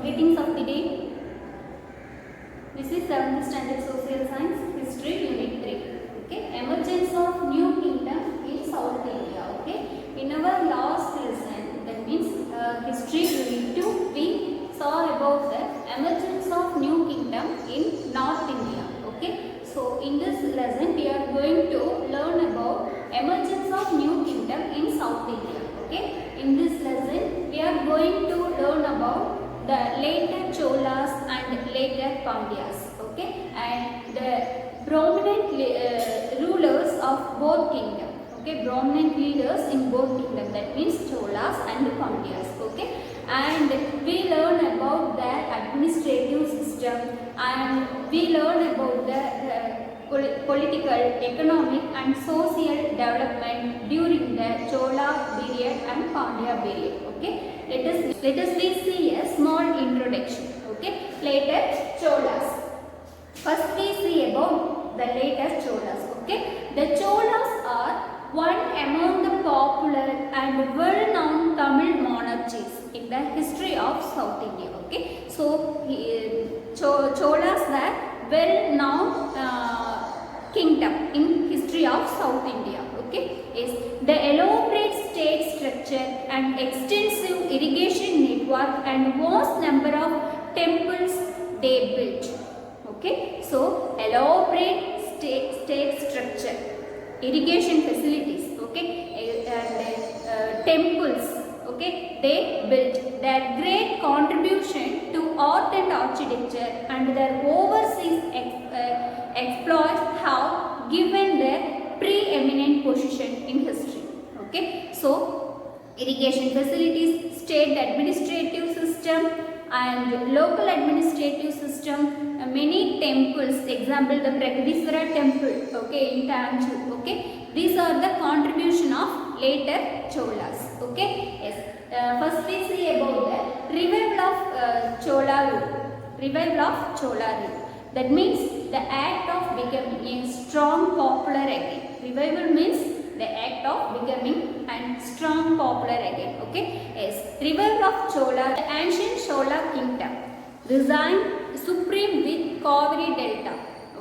Greetings of the day. This is 7th standard social science history unit 3. Okay, emergence of new kingdom in South India. Okay, in our last lesson, that means history unit 2, we saw about the emergence of new kingdom in North India. Okay, so in this lesson we are going to learn about emergence of new kingdom in South India. Okay, in this lesson we are going to learn about the later Cholas and later Pandyas. Okay, and the prominent rulers of both kingdom. Okay, prominent leaders in both kingdom, that means Cholas and Pandyas. Okay, and we learn about their administrative system, and we learn about the political, economic and social development during the Chola period and Pandya period. Okay, let us see a small introduction. Okay, later Cholas. First we see about the later Cholas. Okay, the Cholas are one among the popular and well-known Tamil monarchies in the history of South India. Okay, so Cholas were well-known kingdom in history of South India. Okay, is the elaborate state structure and extensive irrigation network and vast number of temples they built. Okay, so elaborate state structure, irrigation facilities, okay, and temples, okay, they built. Their great contribution to art and architecture and their overseas exploits have given their preeminent position in history. Okay, so irrigation facilities, state administrative system and local administrative system, many temples, example the Pragadiswara temple, okay, in Tanjore. Okay, these are the contribution of later Cholas. Okay, yes. First we see about the revival of Chola rule. Revival of Chola rule. That means the act of becoming a strong popular again. Revival means the act of becoming and strong popular again. Okay, yes. Revival of Chola, the ancient Chola kingdom resigned supreme with Kaveri Delta.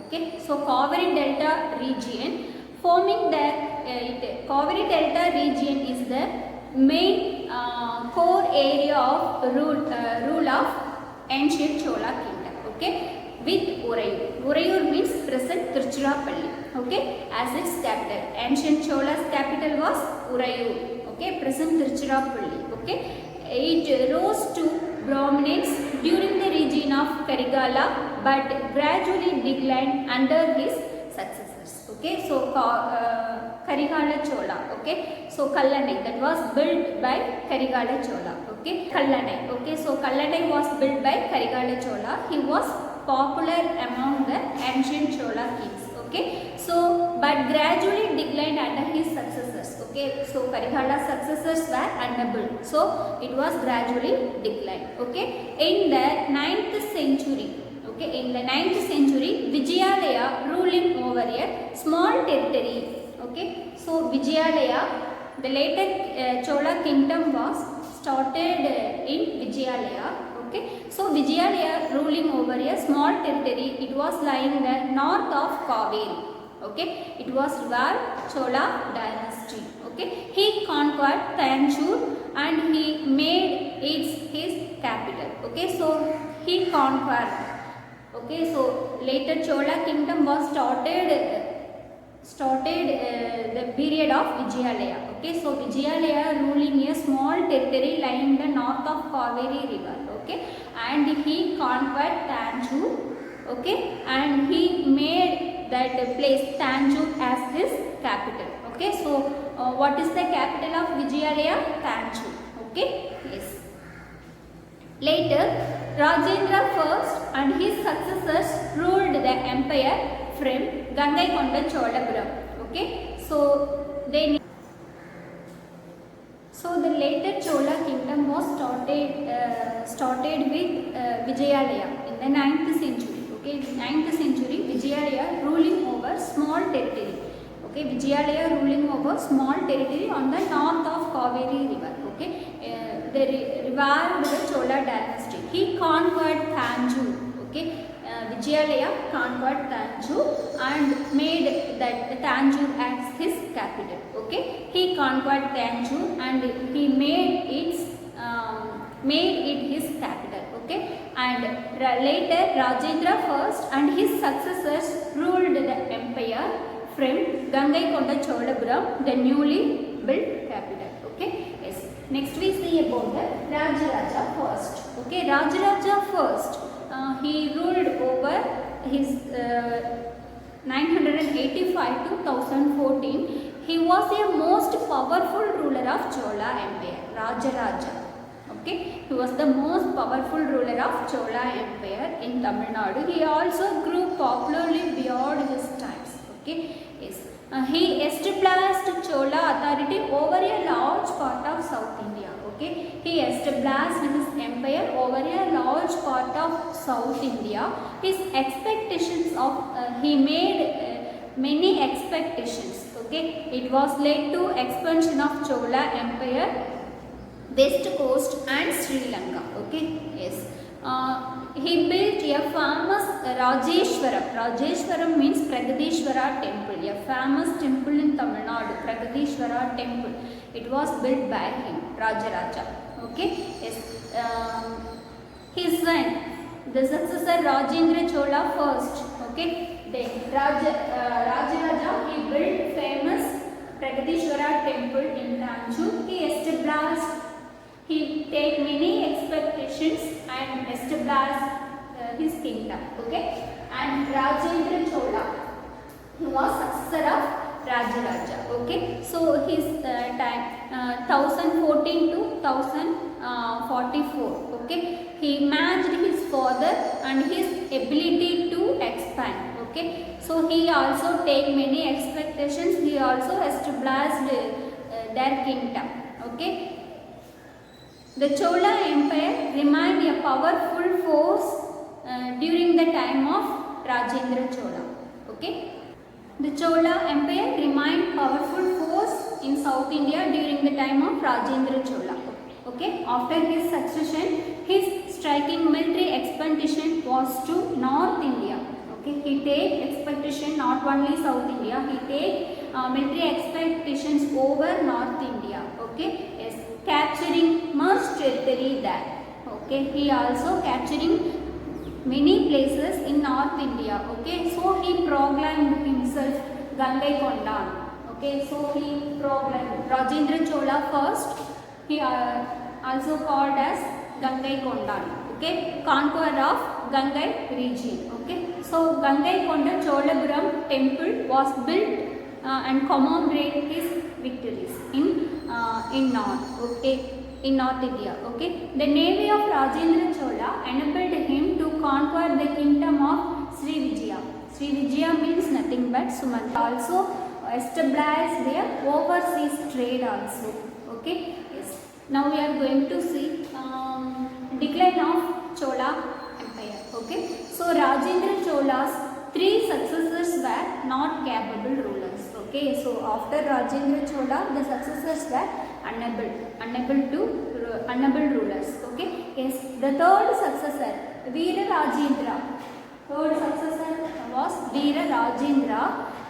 Okay, so Kaveri Delta region forming the Kaveri Delta region is the main core area of rule of ancient Chola kingdom. Okay, with Urayur. Urayur means present Tiruchirappalli. Okay, as its capital. Ancient Chola's capital was Urayur. Okay, present Tiruchirappalli. Okay, it rose to prominence during the reign of Karigala, but gradually declined under his successors. Okay, so Karigala Chola. Okay, so Kallanai, that was built by Karigala Chola. Okay, Kallanai. Okay, so Kallanai was built by Karigala Chola. He was popular among the ancient Chola kings. Okay, so but gradually declined under his successors. Okay, so Karigala's successors were unable, so it was gradually declined. Okay, in the 9th century. Okay, in the 9th century, Vijayalaya ruling over a small territory. Okay, so Vijayalaya, the later Chola kingdom was started in Vijayalaya. Okay, so Vijayalaya ruling over a small territory. It was lying the north of Kaveri. Okay, it was revived Chola dynasty. Okay, he conquered Tanjore and he made it his capital. Okay, so he conquered. Okay, so later Chola kingdom was started the period of Vijayalaya. Okay, so Vijayalaya ruling a small territory lying the north of Kaveri river. Okay, and he conquered Tanjore. Okay, and he made that place Tanjore as his capital. Okay, so what is the capital of Vijayalaya? Tanjore. Okay, yes. Later, Rajendra I and his successors ruled the empire from Gangaikonda Cholapuram. Okay, so the later Chola kingdom was started with Vijayalaya in the 9th century. Okay, 9th century Vijayalaya ruling over small territory. Okay, Vijayalaya ruling over small territory on the north of Kaveri river. Okay, they revived the Chola dynasty. He conquered Tanjore. Okay, Vijayalaya conquered Tanjore and made that Tanjore as his capital. Okay, he conquered Tanjore and he made it his capital. Okay, and later Rajendra first and his successors ruled the empire from Gangaikonda Cholapuram, the newly built capital. Okay, yes. Next we see about the Rajaraja first. Okay, Rajaraja first, he ruled over his 985 to 1014. He was a most powerful ruler of Chola Empire, Rajaraja. Okay, he was the most powerful ruler of Chola Empire in Tamil Nadu. He also grew popularly beyond his times. Okay, yes. He established Chola authority over a large part of South India. Okay, he established his empire over a large part of South India. His expectations of he made many expectations. Okay, it was led to expansion of Chola Empire, West Coast and Sri Lanka. Okay, yes. He built a famous Rajeshwaram. Rajeshwaram means Pragadishwara temple, a famous temple in Tamil Nadu, Pragadishwara temple. It was built by him, Rajaraja. Okay, yes. His son, the successor Rajendra Chola first. Okay, then Rajaraja, he built famous Pragadishwara temple in Tanjore. He established, he take many expectations and established his kingdom. Okay, and Rajendra Chola, he was successor of Rajaraja. Okay, so his time 1014 to 1044. Okay, he matched his father and his ability to expand. Okay, so he also take many expectations. He also established their kingdom. Okay, the Chola Empire remained a powerful force during the time of Rajendra Chola. Okay, the Chola Empire remained powerful force in South India during the time of Rajendra Chola. Okay, after his succession, his striking military expedition was to North India. Okay, he take expedition not only South India, he take military expeditions over North India. Okay, yes, capturing much territory there. Okay, he also capturing many places in North India. Okay, so he proclaimed himself Gangaikonda. Okay, so he proclaimed Rajendra Chola first. He also called as Gangaikonda. Okay, conqueror of Gangai region. Okay, so Gangaikonda Cholapuram temple was built and commemorate his victories in North. Okay, in North India. Okay, the navy of Rajendra Chola enabled him to conquer the kingdom of Sri Vijaya. Sri Vijaya means nothing but Sumatra. Also established their overseas trade also. Okay, yes. Now we are going to see decline of Chola Empire. Okay, so Rajendra Chola's three successors were not capable rulers. Okay, so after Rajendra Chola, the successors were unable rulers. Okay, yes, the third successor Veera Rajendra. Third successor was Veera Rajendra.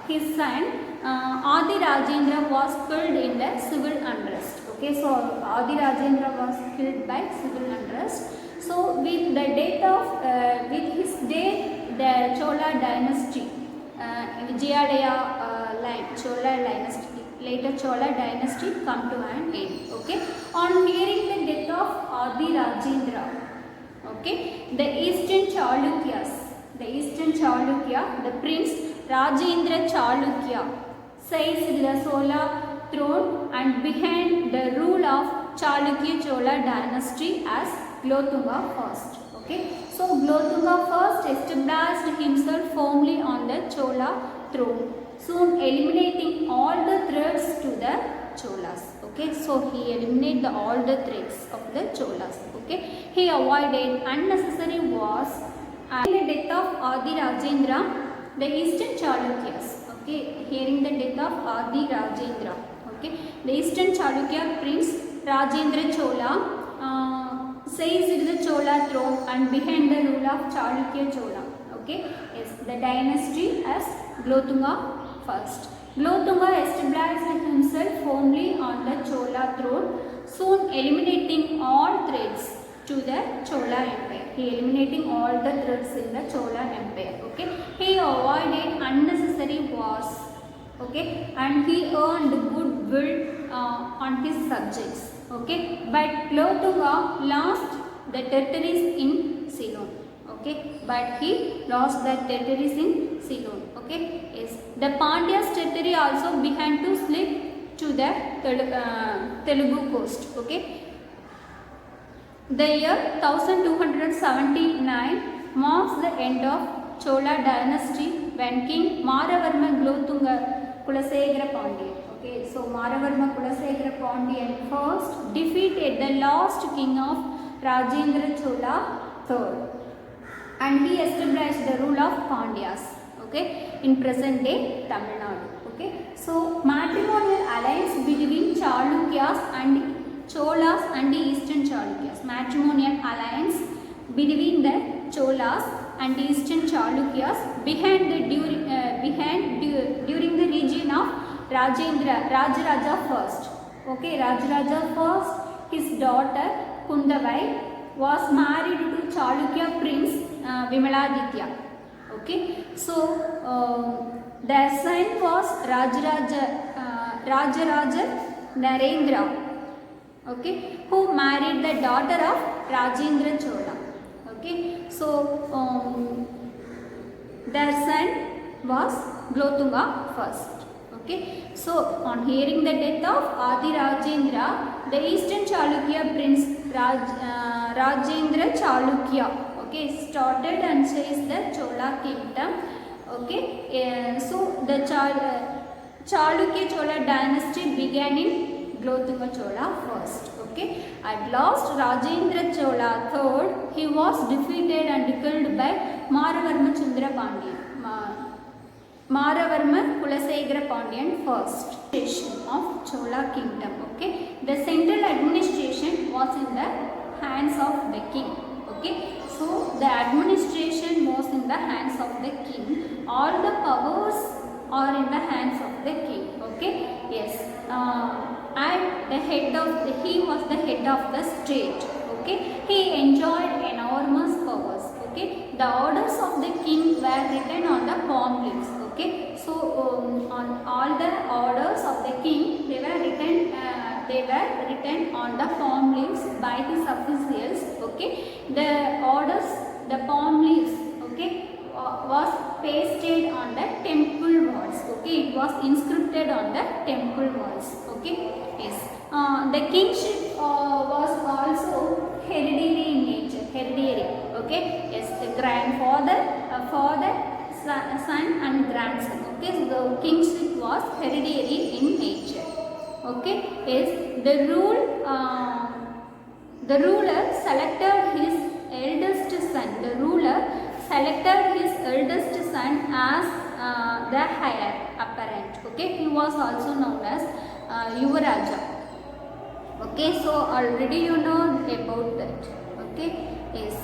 His son Adi Rajendra was killed in the civil unrest. Okay, so Adi Rajendra was killed by civil unrest. So with the death of with his death, the Chola dynasty, Vijayalaya line, Chola dynasty, later Chola dynasty come to an end. Okay, on hearing the death of Adi Rajendra, okay, the Eastern Chalukya, the prince Rajendra Chalukya seized the Chola throne and began the rule of Chalukya Chola dynasty as Kulothunga first. Okay, so Kulothunga first established himself firmly on the Chola throne, soon eliminating all the threats to the Cholas. Okay, so he eliminated all the threats of the Cholas. Okay, he avoided unnecessary wars. And the death of Adi Rajendra, the Eastern Chalukyas. Okay, hearing the death of Adi Rajendra. Okay, the Eastern Chalukya prince Rajendra Chola seized the Chola throne and behind the rule of Chalukya Chola. Okay, yes, the dynasty as Glotunga first. Glotunga established himself firmly on the Chola throne, soon eliminating all threats to the Chola Empire. He eliminating all the threats in the Chola Empire. Okay, he avoided unnecessary wars. Okay, and he earned goodwill on his subjects. Okay, but Glotunga lost the territories in Ceylon. Okay, but he lost the territories in Ceylon. Okay, yes, the Pandya's territory also began to slip to the Telugu coast. Okay, the year 1279 marks the end of Chola dynasty when King Maravarma Glotunga Kulasegara Pandyan. Okay, so Maravarma Kulasegara Pandyan first defeated the last king of Rajendra Chola III, and he established the rule of Pandyas. Okay, in present day Tamil Nadu. Okay, so matrimonial alliance between Chalukyas and Cholas and the Eastern Chalukyas. Matrimonial alliance between the Cholas and the Eastern Chalukyas during the region of Rajaraja first. Okay, Rajaraja first, his daughter Kundavai was married to Chalukya prince Vimaladitya. Okay, so their son was Rajaraja Narendra. Okay, who married the daughter of Rajendra Chola. Okay, so their son was Glotunga first. Okay, so on hearing the death of Adi Rajendra, the Eastern Chalukya prince Rajendra Chalukya, okay, started and seized the Chola kingdom. Okay, so the Chalukya Chola dynasty began in Glotunga Chola first. Okay, at last Rajendra Chola III, he was defeated and killed by Maravarma Chandra Pandyan. Maravarma Kulasegara Pandyan first. Of Chola kingdom. Okay, the central administration was in the hands of the king. Okay, so the administration was in the hands of the king. All the powers are in the hands of the king. Okay, yes, and he was the head of the state. Okay, he enjoyed enormous powers. Okay, the orders of the king were written on the palm leaves. Okay, so on all the orders of the king, they were written on the palm leaves by his officials. Okay, the orders, the palm leaves, okay, was pasted on the temple walls. Okay, it was inscribed on the temple walls. Okay, yes, the kingship was also hereditary in nature. Hereditary. Okay, yes, the grandfather, father, son and grandson. Okay, so the kingship was hereditary in nature. Okay, yes, the ruler selected his eldest son. The ruler selected his eldest son as the heir apparent. Okay, he was also known as Yuvaraja. Okay, so already you know about that. Okay, yes.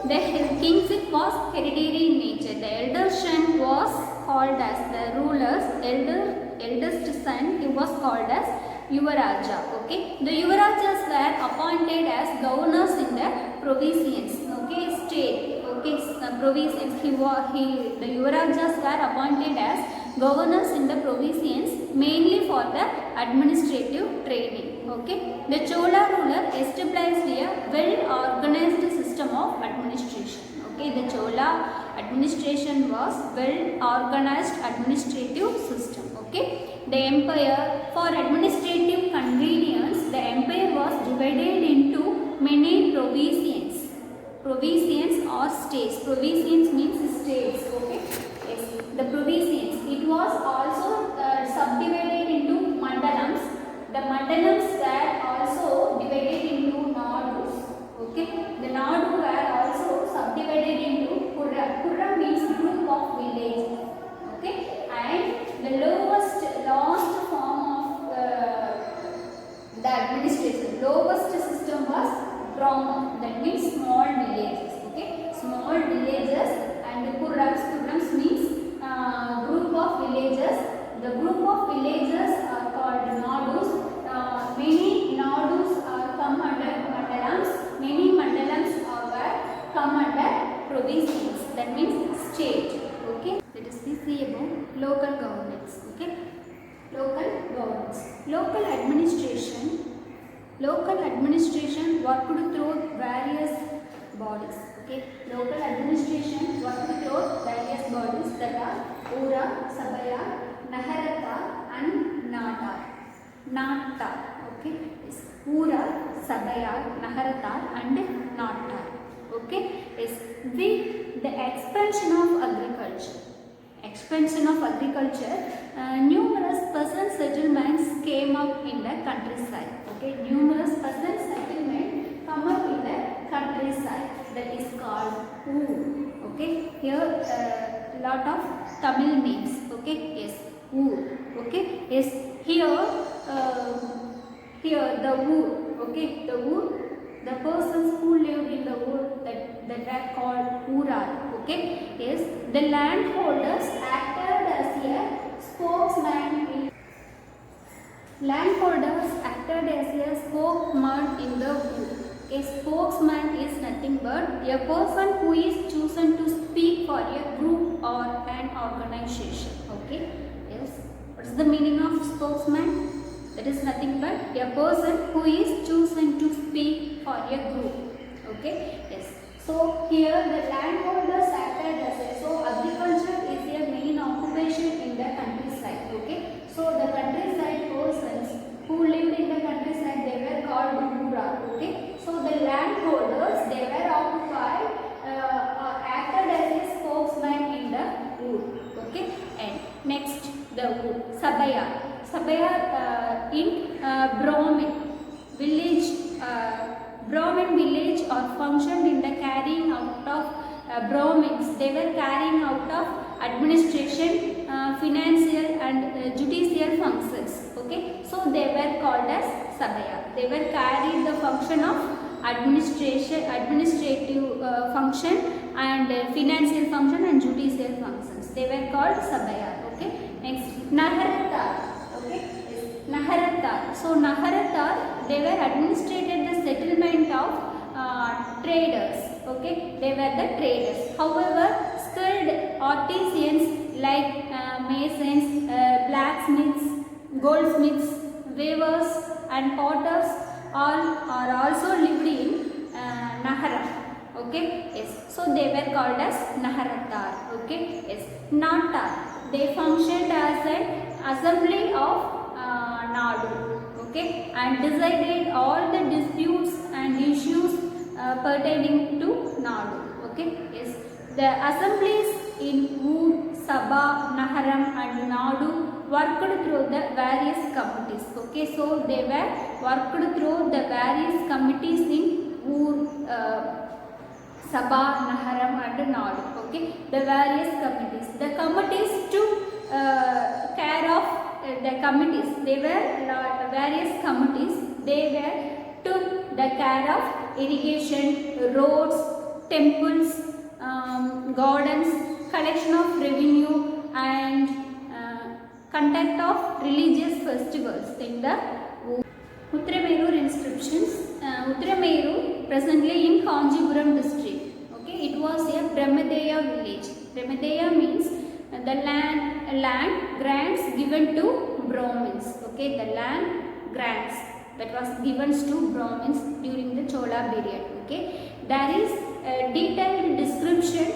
The kingship was hereditary in nature. The elder son was called as the ruler's eldest son. He was called as Yuvaraja. Okay, the Yuvarajas were appointed as governors in the provinces. Okay, state. Okay, provinces. The Yuvarajas were appointed as governors in the provinces, mainly for the administrative training. Okay, the Chola ruler established a well-organized system of administration. Okay, the Chola administration was well-organized administrative system. Okay, the empire, for administrative convenience, the empire was divided into many provinces. Provinces or states. Provinces means states. Okay, yes, the provinces. It was also subdivided into mandalams. The mandalams were also divided into nadus. Okay, the nadu were also subdivided into pura. Pura means group of villages. Okay, and the last form of the administration, lowest system was Brahma, that means small villages. Okay, small villages, and Purams means group of villages. The group of villages are called Nadus. Many Nadus are come under mandalams. Many mandalams are come under provinces. That means state. Okay, let us see about local governments. Okay, local governments. Local administration worked through various bodies. Okay, local administration worked through various bodies that are Ura, Sabaya, Naharata and Nata. Okay, yes. Ura, Sabaya, Naharata and Nata. Okay, yes. The expansion of agriculture. Numerous peasant settlements came up in the countryside. Okay, numerous peasant settlements come up in the countryside. That is called Oor. Okay, here lot of Tamil names. Okay, yes, Oor. Okay, yes, here the Oor. Okay, the Oor. The persons who lived in the Oor that are called Ural. Okay, yes, the landholders acted as a spokesman. Landholders acted as a spokesman in the Oor. A spokesman is nothing but a person who is chosen to speak for a group or an organization. Okay, yes. What is the meaning of spokesman? That is nothing but a person who is chosen to speak for a group. Okay, yes. So here the landholders acted as a, so agriculture is a main occupation in the countryside. Okay, so the countryside persons who lived in the countryside, they were called Ura. Okay, so the landholders, they were occupied, acted as a spokesman in the Ur. Okay, and next the Ur, Sabaya in Brahmin village or functioned in the carrying out of Brahmins. They were carrying out of administration, financial and judicial functions. Okay, so they were called as Sabaya. They were carried the function of administrative function and financial function and judicial functions. They were called Sabaya. Okay, next Naharata. Okay, yes. Naharata. So Naharata, they were administrated the settlement of traders. Okay, they were the traders. However, skilled artisans like masons, blacksmiths, goldsmiths, weavers and potters all are also lived in Nahara. Okay, yes. So they were called as Naharatar. Okay, yes. Nata, they functioned as an assembly of Nadu. Okay, and decided all the disputes and issues pertaining to Nadu. Okay, yes. The assemblies in Oor, Sabha, Naharam and Nadu worked through the various committees. Okay, so they were worked through the various committees in Oor, Sabha, Naharam and Nadu. Okay, the various committees. The committees took care of the committees. They were various committees. They were took the care of irrigation, roads, temples, gardens, collection of revenue and conduct of religious festivals in the Uttarameru inscriptions. Uttarameru presently in Kanchipuram district. Okay, it was a Brahmadeya village. Brahmadeya means the land grants given to Brahmins. Okay, the land grants that was given to Brahmins during the Chola period. Okay, there is a detailed description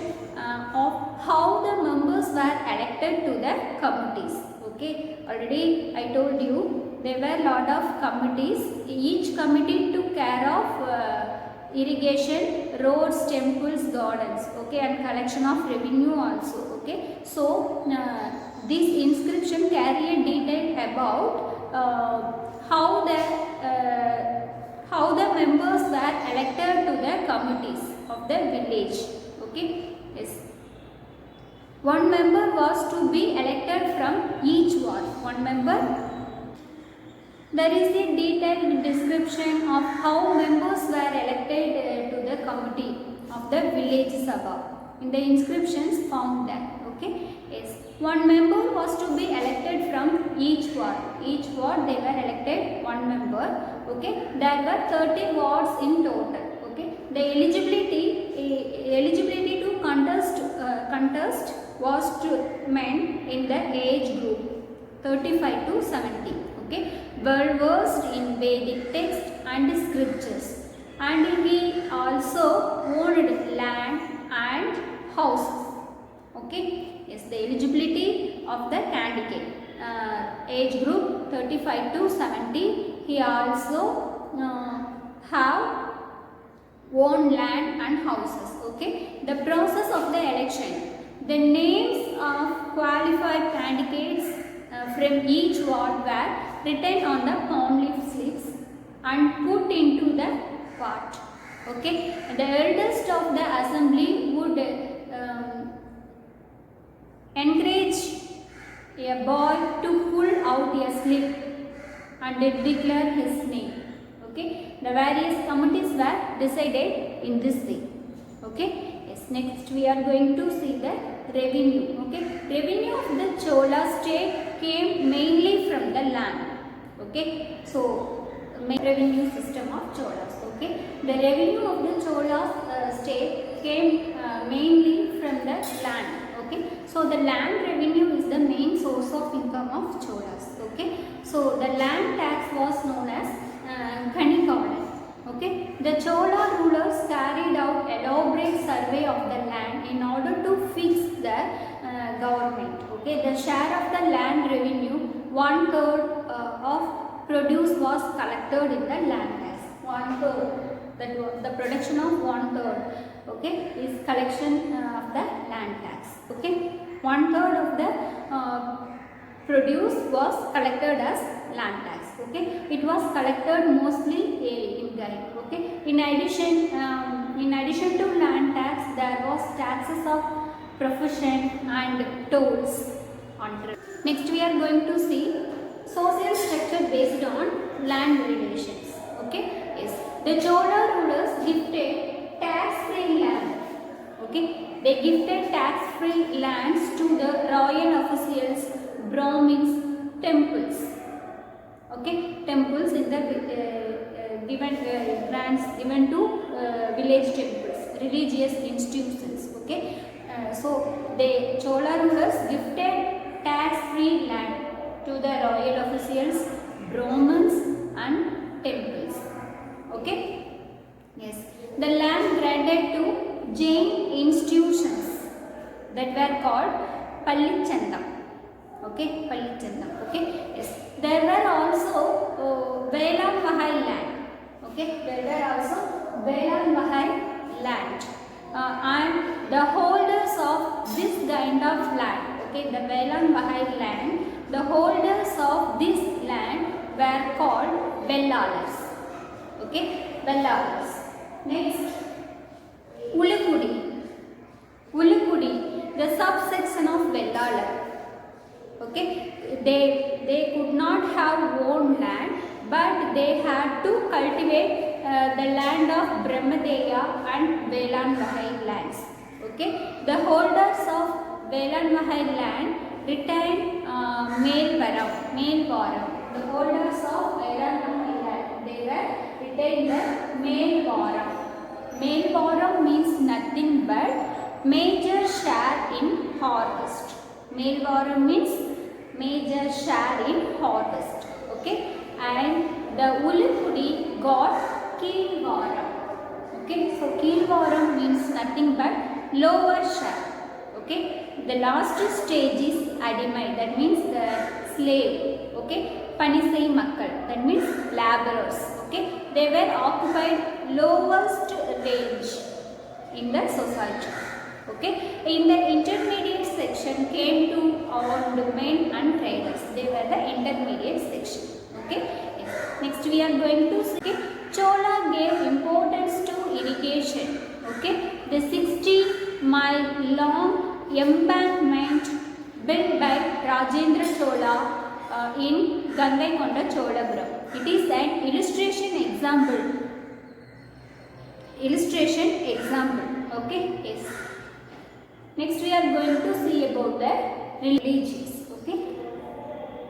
of how the members were elected to the committees. Okay, already I told you there were lot of committees. Each committee took care of irrigation, roads, temples, gardens. Okay, and collection of revenue also. Okay, so this inscription carry a detail about how the members were elected to the committees of the village. Okay, yes. One member was to be elected from each ward. One member There is a detailed description of how members were elected to the committee of the village sabha. In the inscriptions found there. Okay, yes, one member was to be elected from each ward. Each ward they were elected one member. Okay, there were 30 wards in total. Okay, the eligibility to contest was to men in the age group 35 to 70. Okay, well versed in Vedic text and scriptures, and he also owned land and houses. Okay, yes, the eligibility of the candidate, age group 35 to 70. He also have owned land and houses. Okay, the process of the election, the names of qualified candidates from each ward were written on the palm leaf slips and put into the pot. Okay, the eldest of the assembly would encourage a boy to pull out a slip and declare his name. Okay, the various committees were decided in this way. Okay, yes, next we are going to see the revenue. Okay, revenue of the Chola state came mainly from the land. Okay, so main revenue system of Cholas. Okay, the revenue of the Chola state came mainly from the land. Okay, so the land revenue is the main source of income of Cholas. Okay, so the land tax was known as Ganikavan. Okay, the Chola rulers carried out elaborate survey of the land in order to fix the government. Okay, the share of the land revenue, 1/3 of produce was collected in the land tax. 1/3, that was the production of 1/3. Okay, is collection of the land tax. Okay, 1/3 of the produce was collected as land tax. Okay, it was collected mostly in Garib. Okay, in addition to land tax, there was taxes of profession and tolls on trade. Next we are going to see social structure based on land relations. Okay, yes, the Chola rulers gifted tax-free land. Okay, they gifted tax-free lands to the royal officials, Brahmins, temples. Okay, temples in the given grants given to village temples, religious institutions. Okay, so the Chola rulers gifted tax-free land to the royal officials, Brahmins and temples. Okay, yes, the land granted to Jain institutions that were called Pallichandam. Okay, Pallichandam. Okay, yes, there were also Velam Mahal land. Okay, there were also Velam Mahal land, and the holders of this kind of land. Okay, the Velam Mahal land, the holders of this land were called Vellalars. Okay, Vellalars. Next, Ulukudi. Ulukudi, the subsection of Vellalar. Okay, they could not have owned land, but they had to cultivate the land of Brahmadeya and Velan Mahai lands. Okay, the holders of Velan Mahai land retained Melvaram. The holders of Velan Mahai land, they were retained the Melvaram. Melvaram means nothing but major share in harvest. Melvaram means major share in harvest. Okay, and the Ulukudi got Keelvaram. Okay, so Keelvaram means nothing but lower share. Okay, the last stage is Adimai, that means the slave. Okay, Panisai Makkal, that means laborers. Okay, they were occupied lowest range in the society. Okay, in the intermediate section came to owned men and traders. They were the intermediate section. Okay, yes. Next we are going to see Chola gave importance to irrigation. Okay, the 60-mile long embankment built by Rajendra Chola in Gangaikonda Cholapuram. It is an illustration example. Illustration example. Okay. Yes. Next we are going to see about the religions. Okay.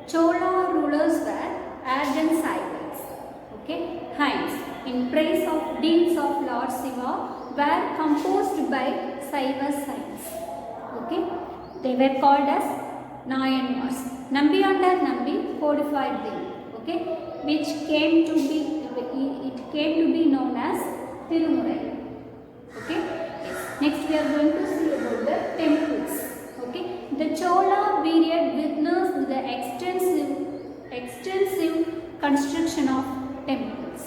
Chola rulers were ardent civils. Okay. Hymns in praise of deeds of Lord Shiva were composed by Saiva saints. Okay. They were called as Nayanmars. Nambi under Nambi codified them. Okay. Which came to be known as Tirumurai. Okay. Yes. Next we are going to see about the temples. Okay. The Chola period witnessed the extensive construction of temples.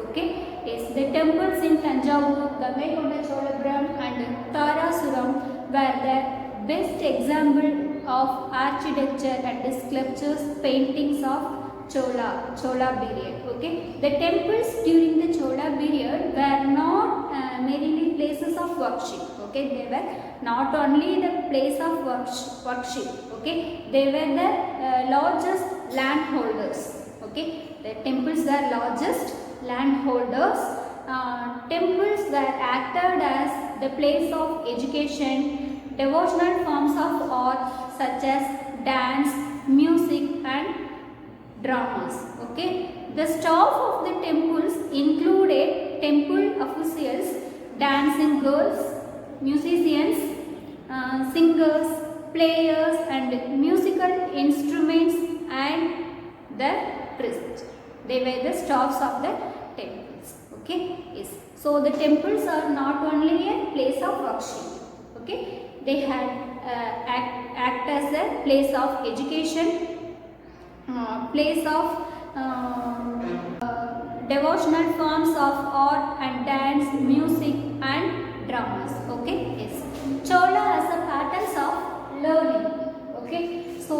Okay. Yes. The temples in Tanjavur, Gangaikonda Cholapuram and Tarasuram were the best example of architecture and sculptures paintings of Chola period. Okay, the temples during the Chola period were not merely places of worship. Okay, they were not only the place of worship. Okay, they were the largest landholders. Okay, the temples were largest landholders. Temples were acted as the place of education, devotional forms of art such as dance, music, and dramas. Okay, the staff of the temples included temple officials, dancing girls, musicians, singers, players, and musical instruments, and the priests. They were the staffs of the temples. Okay, yes. So the temples are not only a place of worship. Okay, they had act as a place of education. Place of devotional forms of art and dance, music and dramas. Okay, yes. Chola as a patterns of learning. Okay, so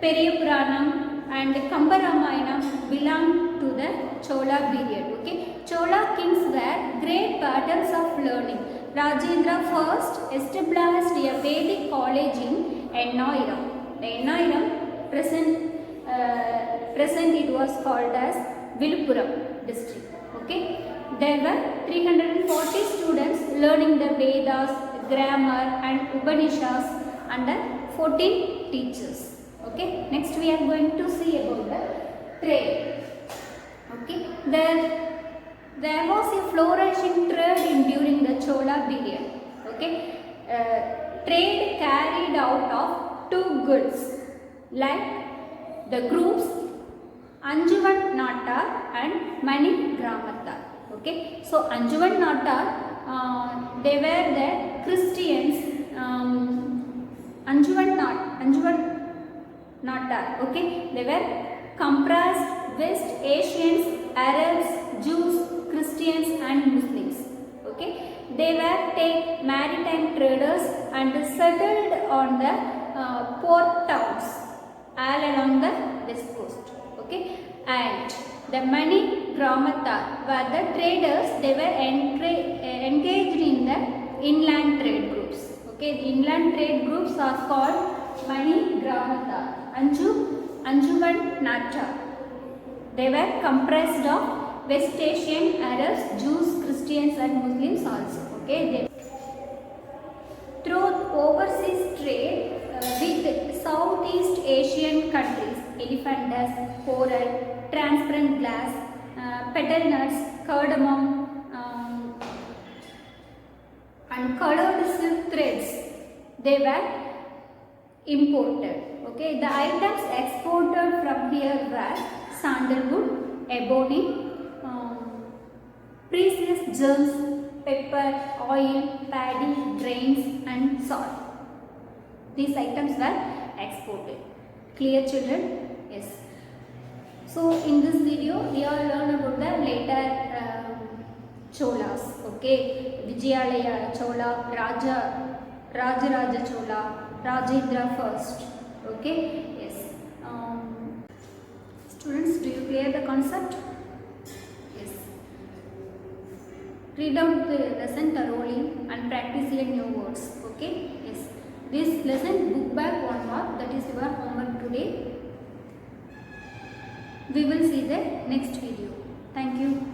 Periya Puranam and Kambaramayana belong to the Chola period. Okay, Chola kings were great patterns of learning. Rajendra first established a Vedic college in Ennairam. The Ennairam present it was called as Viluppuram district. Okay, there were 340 students learning the Vedas, grammar and Upanishads under 14 teachers. Okay, next we are going to see about the trade. Okay, there was a flourishing trade during the Chola period. Okay, trade carried out of two goods like the groups Anjuvan Nattar and Mani Gramatar. Okay, so Anjuvan Nattar, they were the Christians. Anjuvan Nattar. Okay, they were comprised West Asians, Arabs, Jews, Christians, and Muslims. Okay, they were maritime traders and settled on the port towns all along the west coast. Okay, and the Mani Gramatar were the traders. They were engaged in the inland trade groups. Okay, the inland trade groups are called Mani Gramatar. Anjuvan Nattar. They were comprised of West Asian, Arabs, Jews, Christians, and Muslims also. Okay, through overseas trade with Southeast Asian countries, elephant dust, coral, transparent glass, petal nuts, cardamom, and colored silk threads, they were imported. Okay, the items exported from here were sandalwood, ebony, precious gems, pepper, oil, paddy, grains, and salt. These items were exported. Clear, children? Yes. So in this video we all learn about the later Cholas. Okay, Vijayalaya Chola, Rajaraja Chola, Rajendra first. Okay, yes. Students, do you clear the concept? Yes. Read out the lesson thoroughly and practice your new words. Okay, yes. This lesson book back 1 mark, that is your homework today. We will see the next video. Thank you.